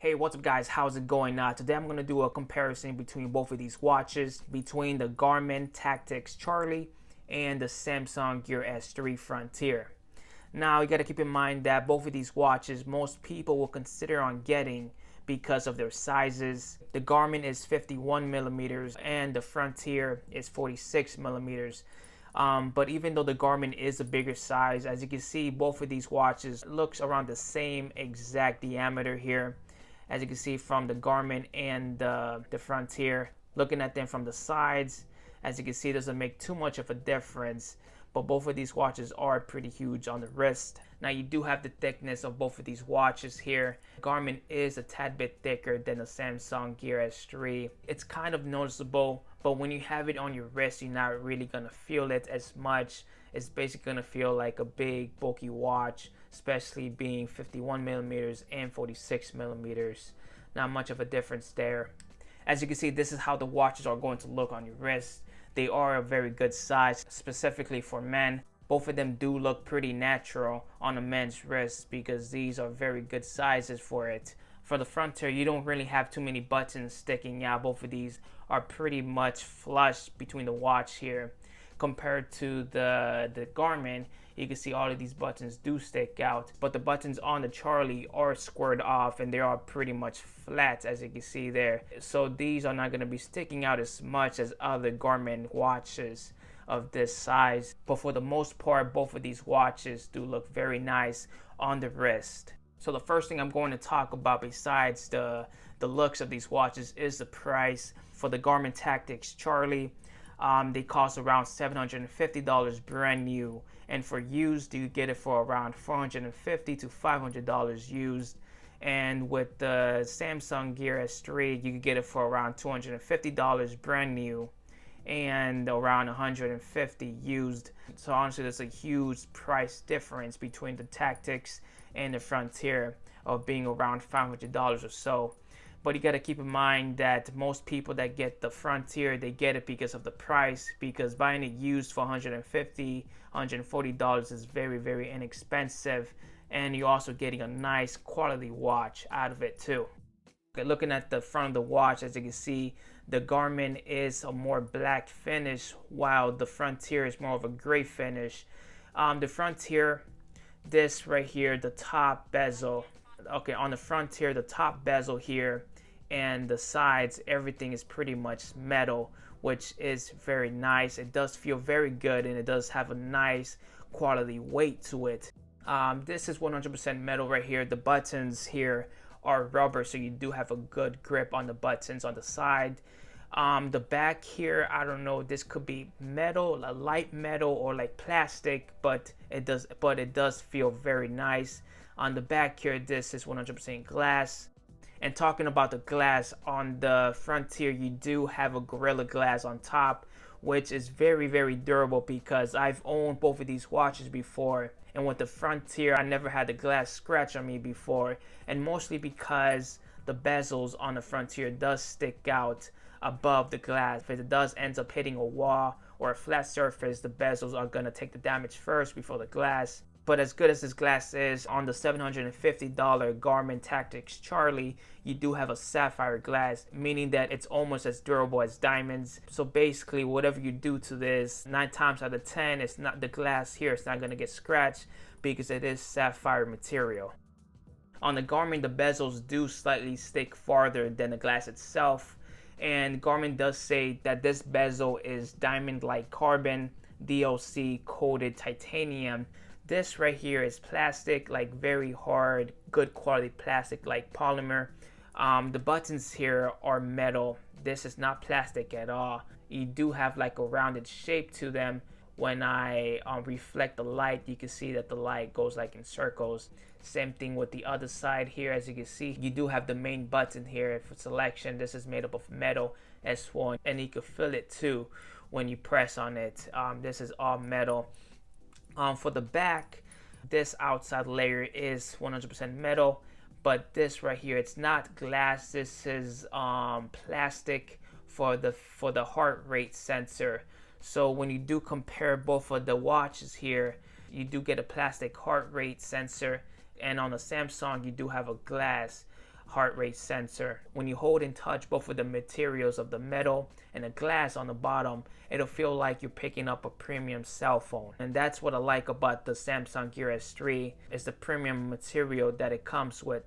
Hey, what's up guys, how's it going? Today I'm going to do a comparison between both of these watches, between the Garmin Tactix Charlie and the Samsung Gear S3 Frontier. Now you got to keep in mind that both of these watches most people will consider on getting because of their sizes. The Garmin is 51 millimeters and the Frontier is 46 millimeters. But even though the Garmin is a bigger size, as you can see, both of these watches looks around the same exact diameter here. As you can see from the Garmin and the Frontier, looking at them from the sides, as you can see, doesn't make too much of a difference. But both of these watches are pretty huge on the wrist. Now you do have the thickness of both of these watches here. Garmin is a tad bit thicker than the Samsung Gear S3. It's kind of noticeable, but when you have it on your wrist, you're not really gonna feel it as much. It's basically gonna feel like a big bulky watch, especially being 51 millimeters and 46 millimeters. Not much of a difference there. As you can see, this is how the watches are going to look on your wrist. They are a very good size, specifically for men. Both of them do look pretty natural on a men's wrist because these are very good sizes for it. For the Frontier, you don't really have too many buttons sticking out. Both of these are pretty much flush between the watch here. Compared to the Garmin, you can see all of these buttons do stick out, but the buttons on the Charlie are squared off and they are pretty much flat, as you can see there. So these are not going to be sticking out as much as other Garmin watches of this size. But for the most part, both of these watches do look very nice on the wrist. So the first thing I'm going to talk about besides the looks of these watches is the price. For the Garmin Tactix Charlie, they cost around $750 brand new, and for used you get it for around $450 to $500 used. And with the Samsung Gear S3, you can get it for around $250 brand new and around $150 used. So honestly, there's a huge price difference between the Tactix and the Frontier of being around $500 or so. But you got to keep in mind that most people that get the Frontier, they get it because of the price, because buying it used for $150, $140 is very, very inexpensive, and you're also getting a nice quality watch out of it too. Okay, looking at the front of the watch, as you can see, the Garmin is a more black finish while the Frontier is more of a gray finish. The Frontier, this right here, the top bezel, okay, on the Frontier, the top bezel here and the sides, everything is pretty much metal, which is very nice. It does feel very good and it does have a nice quality weight to it. This is 100% metal right here. The buttons here are rubber, so you do have a good grip on the buttons on the side. The back here, I don't know, this could be metal, a light metal or like plastic, but it does feel very nice. On the back here, this is 100% glass. And talking about the glass, on the Frontier, you do have a Gorilla Glass on top, which is very, very durable because I've owned both of these watches before. And with the Frontier, I never had the glass scratch on me before. And mostly because the bezels on the Frontier does stick out above the glass. If it does end up hitting a wall or a flat surface, the bezels are going to take the damage first before the glass. But as good as this glass is, on the $750 Garmin Tactix Charlie, you do have a sapphire glass, meaning that it's almost as durable as diamonds. So basically, whatever you do to this, 9 times out of 10, it's not the glass here, it's not going to get scratched because it is sapphire material. On the Garmin, the bezels do slightly stick farther than the glass itself. And Garmin does say that this bezel is diamond-like carbon, DLC coated titanium. This right here is plastic, like very hard, good quality plastic like polymer. The buttons here are metal. This is not plastic at all. You do have like a rounded shape to them. When I reflect the light, you can see that the light goes like in circles. Same thing with the other side here. As you can see, you do have the main button here for selection. This is made up of metal S1, and you can feel it too when you press on it. This is all metal. For the back, this outside layer is 100% metal, but this right here, it's not glass. This is plastic for the heart rate sensor. So when you do compare both of the watches here, you do get a plastic heart rate sensor, and on the Samsung you do have a glass. heart rate sensor. When you hold and touch both of the materials of the metal and the glass on the bottom, it'll feel like you're picking up a premium cell phone. And that's what I like about the Samsung Gear S3, is the premium material that it comes with.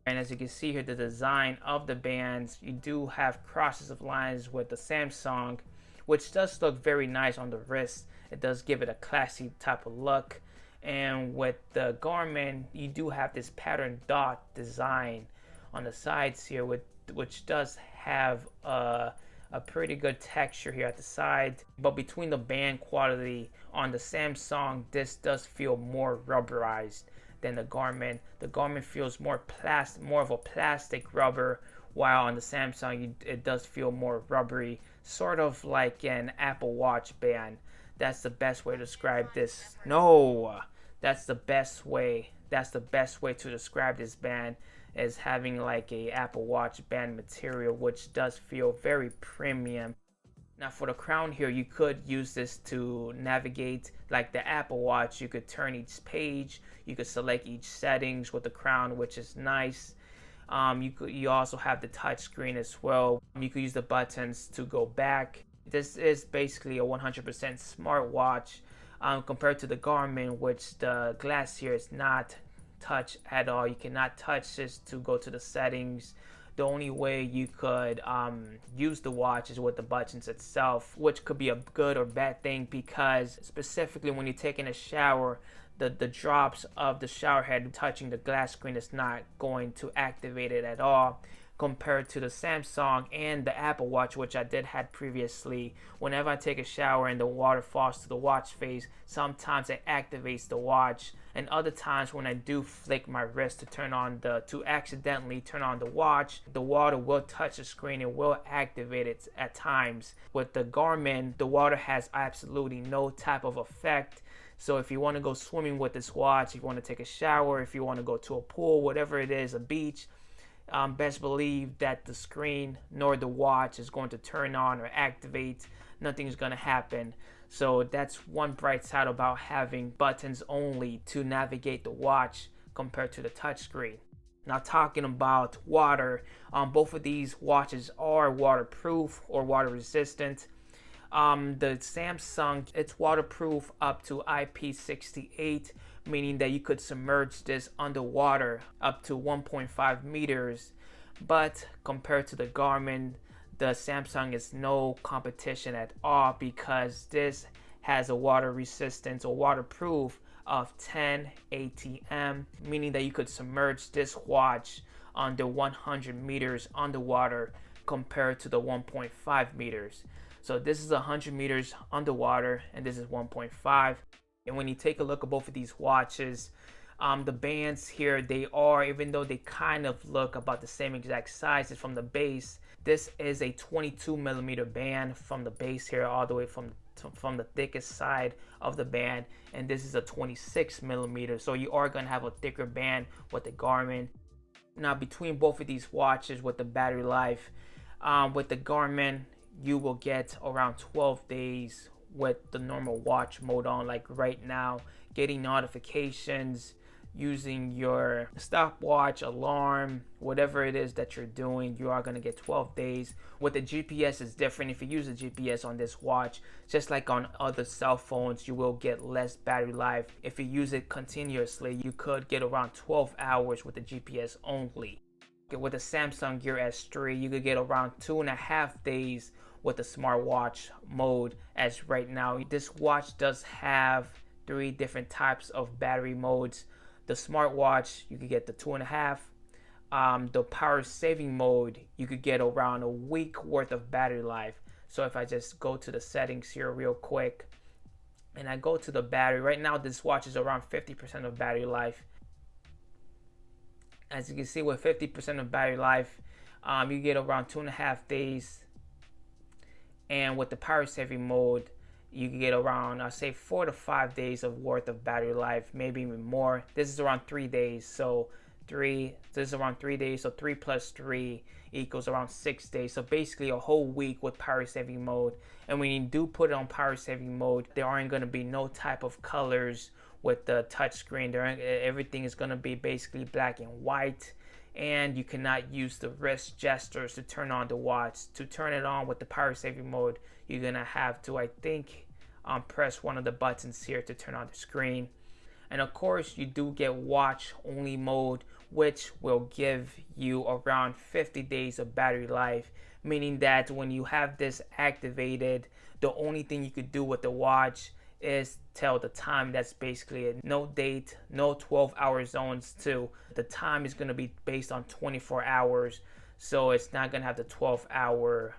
And as you can see here, the design of the bands, you do have crosses of lines with the Samsung, which does look very nice on the wrist. It does give it a classy type of look. And with the Garmin, you do have this pattern dot design on the sides here, which does have a pretty good texture here at the side. But between the band quality on the Samsung, this does feel more rubberized than the Garmin. The Garmin feels more of a plastic rubber, while on the Samsung it does feel more rubbery, sort of like an Apple Watch band. That's the best way to describe this. No, that's the best way. That's the best way to describe this band, is having like a Apple Watch band material, which does feel very premium. Now for the crown here, you could use this to navigate like the Apple Watch. You could turn each page, you could select each settings with the crown, which is nice. You also have the touch screen as well. You could use the buttons to go back. This is basically a 100% smartwatch compared to the Garmin, which the glass here is not touch at all. You cannot touch this to go to the settings. The only way you could use the watch is with the buttons itself, which could be a good or bad thing, because specifically when you're taking a shower, the drops of the shower head touching the glass screen is not going to activate it at all, compared to the Samsung and the Apple Watch, which I did had previously. Whenever I take a shower and the water falls to the watch face, sometimes it activates the watch, and other times when I do flick my wrist to accidentally turn on the watch, the water will touch the screen and will activate it at times. With the Garmin, the water has absolutely no type of effect. So if you want to go swimming with this watch, if you want to take a shower, if you want to go to a pool, whatever it is, a beach, best believe that the screen nor the watch is going to turn on or activate. Nothing's going to happen. So that's one bright side about having buttons only to navigate the watch compared to the touchscreen. Now talking about water, both of these watches are waterproof or water resistant. The Samsung, it's waterproof up to IP68, meaning that you could submerge this underwater up to 1.5 meters. But compared to the Garmin, the Samsung is no competition at all, because this has a water resistance or waterproof of 10 ATM, meaning that you could submerge this watch under 100 meters underwater compared to the 1.5 meters. So this is 100 meters underwater and this is 1.5. And when you take a look at both of these watches, the bands here, they are, even though they kind of look about the same exact sizes from the base, this is a 22 millimeter band from the base here all the way from the thickest side of the band, and this is a 26 millimeter. So you are going to have a thicker band with the Garmin. Now between both of these watches with the battery life, with the Garmin, you will get around 12 days with the normal watch mode on, like right now, getting notifications, using your stopwatch, alarm, whatever it is that you're doing, you are going to get 12 days. With the GPS, it's different. If you use the GPS on this watch, just like on other cell phones, you will get less battery life. If you use it continuously, you could get around 12 hours with the GPS only. With the Samsung Gear S3, you could get around 2.5 days with the smartwatch mode. As right now, this watch does have 3 different types of battery modes. The smartwatch, you could get the 2.5. The power saving mode, you could get around a week worth of battery life. So if I just go to the settings here real quick and I go to the battery, right now this watch is around 50% of battery life. As you can see, with 50% of battery life, you get around 2.5 days. And with the power saving mode, you can get around, I'll say 4 to 5 days of worth of battery life, maybe even more. This is around 3 days. So this is around 3 days. So 3 plus 3 equals around 6 days. So basically a whole week with power saving mode. And when you do put it on power saving mode, there aren't going to be no type of colors with the touch screen. Everything is going to be basically black and white. and you cannot use the wrist gestures to turn on the watch. To turn it on with the power saving mode, you're gonna have to, I think, press one of the buttons here to turn on the screen. And of course, you do get watch only mode, which will give you around 50 days of battery life, meaning that when you have this activated, the only thing you could do with the watch is tell the time. That's basically it. No date, no 12-hour zones too. The time is going to be based on 24 hours, so it's not going to have the 12-hour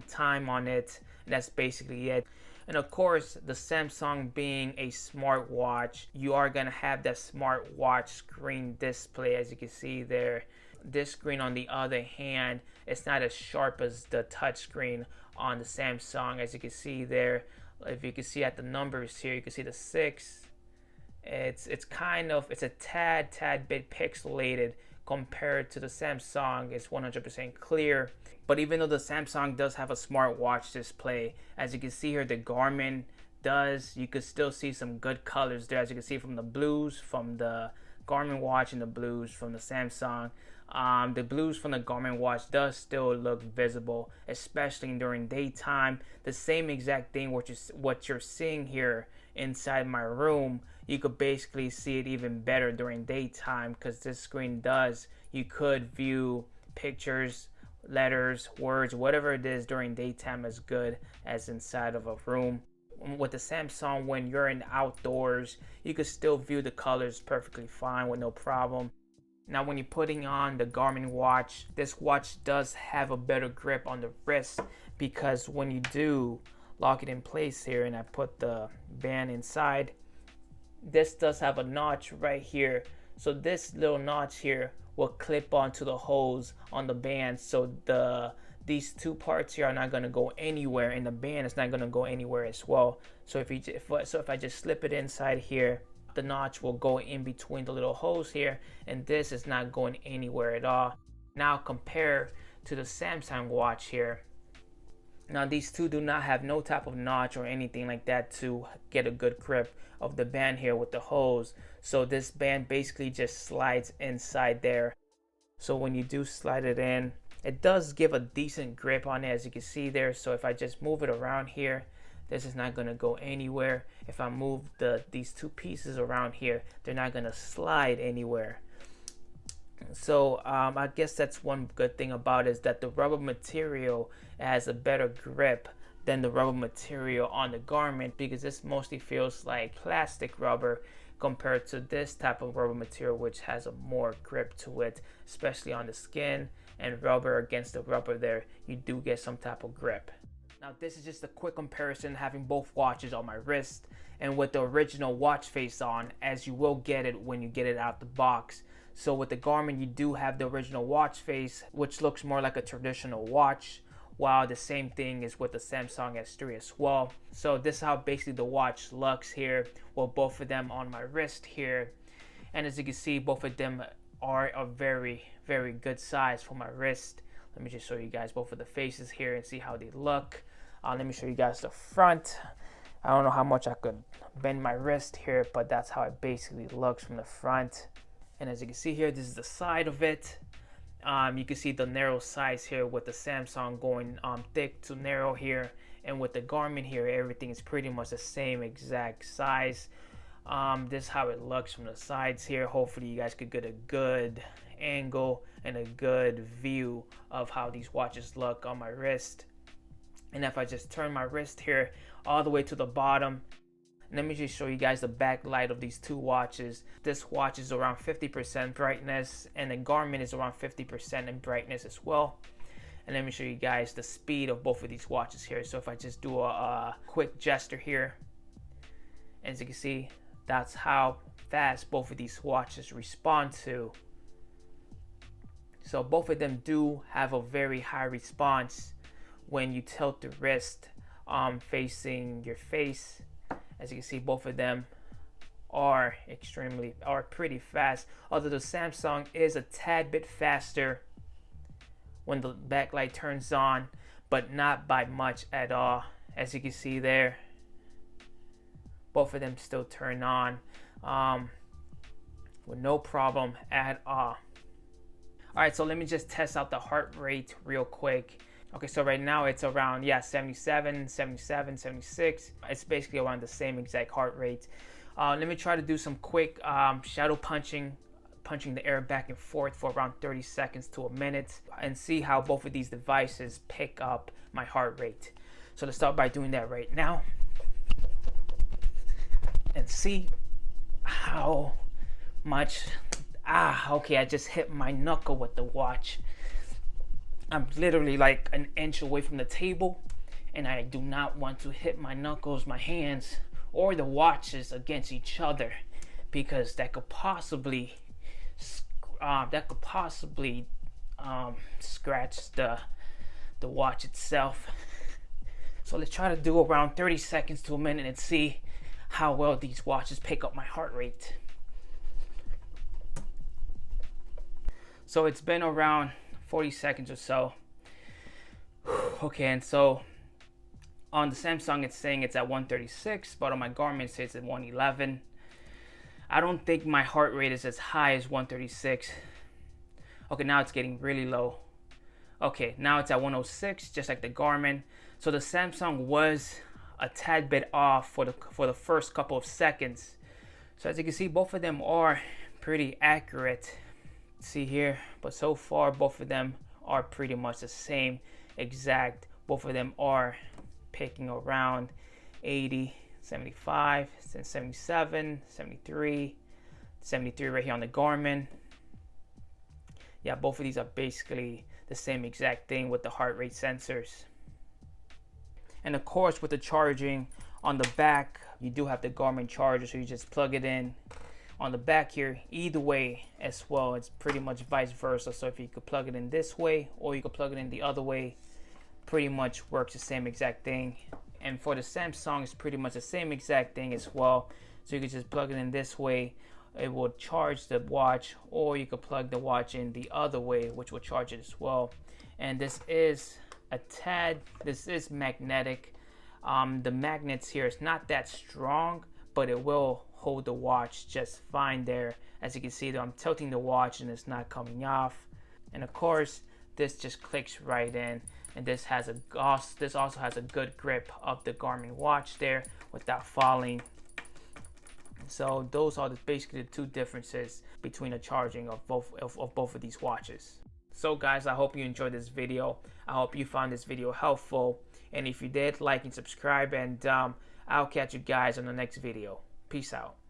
time on it. That's basically it. And of course, the Samsung being a smartwatch, you are going to have that smartwatch screen display, as you can see there. This screen, on the other hand, it's not as sharp as the touch screen on the Samsung, as you can see there. If you can see at the numbers here, you can see the 6. It's a tad bit pixelated compared to the Samsung. It's 100% clear. But even though the Samsung does have a smartwatch display, as you can see here, the Garmin does. You can still see some good colors there, as you can see from the blues from the Garmin watch and the blues from the Samsung. The blues from the Garmin watch does still look visible, especially during daytime. The same exact thing what you're seeing here inside my room, you could basically see it even better during daytime, because this screen does. You could view pictures, letters, words, whatever it is during daytime as good as inside of a room. With the Samsung, when you're in outdoors, you could still view the colors perfectly fine with no problem. Now, when you're putting on the Garmin watch, this watch does have a better grip on the wrist, because when you do lock it in place here and I put the band inside, this does have a notch right here. So this little notch here will clip onto the hose on the band, so these two parts here are not going to go anywhere, and the band is not going to go anywhere as well. So if I just slip it inside here, the notch will go in between the little holes here, and this is not going anywhere at all. Now compare to the Samsung watch here. Now these two do not have no type of notch or anything like that to get a good grip of the band here with the hose. So this band basically just slides inside there. So when you do slide it in, it does give a decent grip on it, as you can see there. So if I just move it around here, this is not going to go anywhere. If I move these two pieces around here, they're not going to slide anywhere. So I guess that's one good thing about it, is that the rubber material has a better grip than the rubber material on the Garmin, because this mostly feels like plastic rubber compared to this type of rubber material, which has a more grip to it, especially on the skin and rubber against the rubber there. You do get some type of grip. Now this is just a quick comparison, having both watches on my wrist and with the original watch face on, as you will get it when you get it out the box. So with the Garmin, you do have the original watch face, which looks more like a traditional watch, while the same thing is with the Samsung S3 as well. So this is how basically the watch looks here, with both of them on my wrist here. And as you can see, both of them are a very good size for my wrist. Let me just show you guys both of the faces here and see how they look. Let me show you guys the front. I don't know how much I could bend my wrist here, but that's how it basically looks from the front. And as you can see here, this is the side of it. You can see the narrow size here with the Samsung going thick to narrow here, and with the Garmin here, everything is pretty much the same exact size. This is how it looks from the sides here. Hopefully you guys could get a good angle and a good view of how these watches look on my wrist. And if I just turn my wrist here all the way to the bottom, let me just show you guys the backlight of these two watches. This watch is around 50% brightness, and the Garmin is around 50% in brightness as well. And let me show you guys the speed of both of these watches here. So if I just do a quick gesture here, as you can see, that's how fast both of these watches respond to. So both of them do have a very high response when you tilt the wrist facing your face. As you can see, both of them are pretty fast, although the Samsung is a tad bit faster when the backlight turns on, but not by much at all. As you can see there, both of them still turn on with no problem at all. All right, so let me just test out the heart rate real quick. Okay, so right now it's around, yeah, 77, 77, 76. It's basically around the same exact heart rate. Let me try to do some quick shadow punching the air back and forth for around 30 seconds to a minute, and see how both of these devices pick up my heart rate. So let's start by doing that right now and see how much. Okay, I just hit my knuckle with the watch. I'm literally like an inch away from the table, and I do not want to hit my knuckles, my hands, or the watches against each other, because that could possibly scratch the watch itself. So let's try to do around 30 seconds to a minute and see how well these watches pick up my heart rate. So it's been around 40 seconds or so. Okay, and so on the Samsung it's saying it's at 136, but on my Garmin it says it's at 111. I don't think my heart rate is as high as 136. Okay, now it's getting really low. Okay, now it's at 106, just like the Garmin. So the Samsung was a tad bit off for the first couple of seconds. So as you can see, both of them are pretty accurate. See here, but so far both of them are pretty much the same exact. Both of them are picking around 80, 75, 77, 73, 73 right here on the Garmin. Yeah, both of these are basically the same exact thing with the heart rate sensors. And of course, with the charging on the back, you do have the Garmin charger, so you just plug it in on the back here. Either way as well, it's pretty much vice versa. So if you could plug it in this way or you could plug it in the other way, pretty much works the same exact thing. And for the Samsung, it's pretty much the same exact thing as well. So you could just plug it in this way, it will charge the watch, or you could plug the watch in the other way, which will charge it as well. And this is magnetic. The magnets here is not that strong, but it will hold the watch just fine there. As you can see, though, I'm tilting the watch and it's not coming off. And of course, this just clicks right in, and this also has a good grip of the Garmin watch there without falling. So those are basically the two differences between the charging of both of these watches. So guys, I hope you enjoyed this video. I hope you found this video helpful, and if you did, like and subscribe, and I'll catch you guys on the next video. Peace out.